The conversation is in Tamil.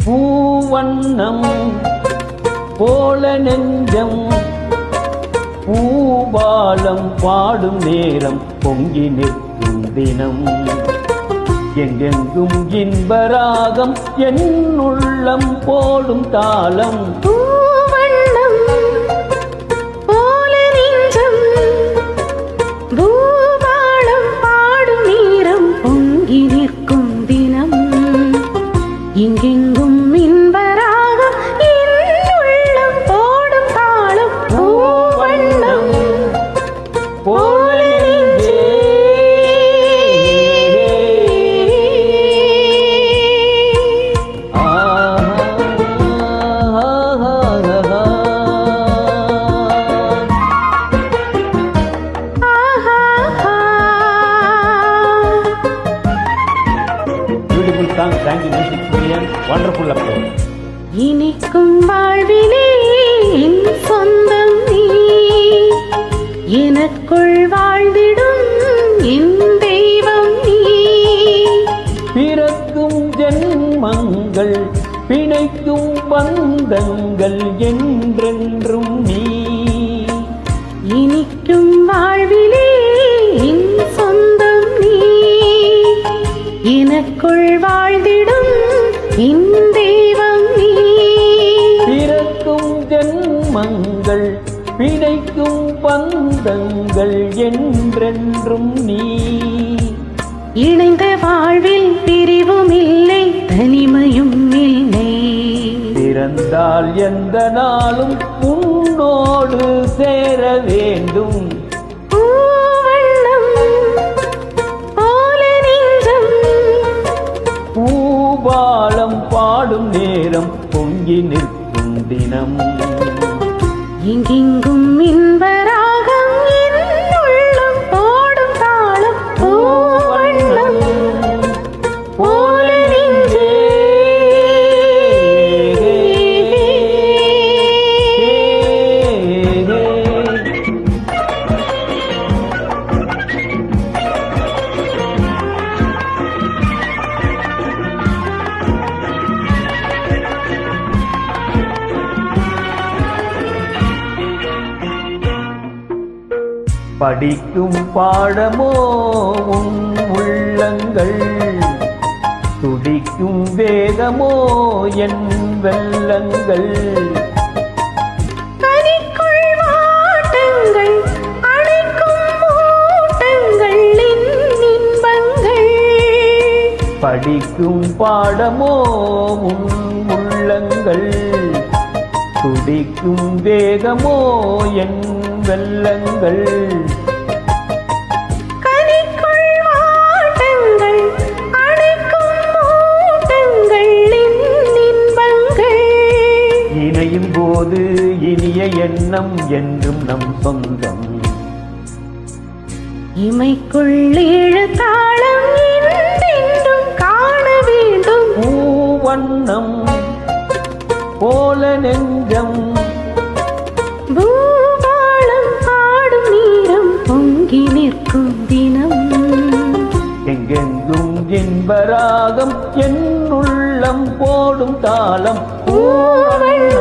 பூவண்ணம் போல நெஞ்சம் பூபாலம் பாடும் நேரம் பொங்கி நிற்கும் தினம் எங்கெங்கும் இன்பராகம் என் உள்ளம் போடும் தாளம் எங்கெங்கும் இன்பராகம் என் உள்ளம் போடும் தாளம் பூவண்ணம் போல நெஞ்சே. Beautiful song. Thank you, music brilliant, wonderful approach. இனிக்கும் வாழ்விலே என் சொந்தம் நீ எனக்குள் வாழ்ந்திடும் என் தெய்வம் நீ பிறக்கும் ஜென்மங்கள் பிணைக்கும் பந்தங்கள் என்றென்றும் நீ இனிக்கும் வாழ்விலே என் சொந்தம் நீ எனக்குள் வாழ்ந்திடும் என் தெய்வம் நீ பிறக்கும் ஜென்மங்கள் பிணைக்கும் பந்தங்கள் என்றென்றும் நீ இணைந்த வாழ்வில் பிரிவும் இல்லை தனிமையும் இல்லை பிறந்தால் எந்த நாளும் உன்னோடு சேர வேண்டும் பூவண்ணம் போல நெஞ்சம் பூபாலம் பாடும் நேரம் பொங்கி நிற்கும் தினம் எங்கெங்கும் இன்பராகம் என் உள்ளம் போடும் தாளம் பூவண்ணம் போல நெஞ்சே. படிக்கும் பாடமோ உன் உள்ளங்கள் துடிக்கும் வேகமோ என் வெள்ளங்கள் கனிக்குள் வாட்டங்கள் அணைக்கும் மூட்டங்கள் என் இன்பங்கள் படிக்கும் பாடமோ உன் உள்ளங்கள் துடிக்கும் வேகமோ என் வெள்ளங்கள் கனிக்குள் வாட்டங்கள் அணைக்கும் மூட்டங்கள் என் இன்பங்கள் இணையும் போது இனிய எண்ணம் என்றும் நம் சொந்தம் இமைக்குள் ஏழு தாளம் என்றென்றும் காண வேண்டும் பூவண்ணம் போல நெஞ்சம் பூபாலம் பாடும் நேரம் பொங்கி நிற்கும் தினம் எங்கெங்கும் இன்பராகம் என் உள்ளம் போடும் தாளம் பூவண்ணம்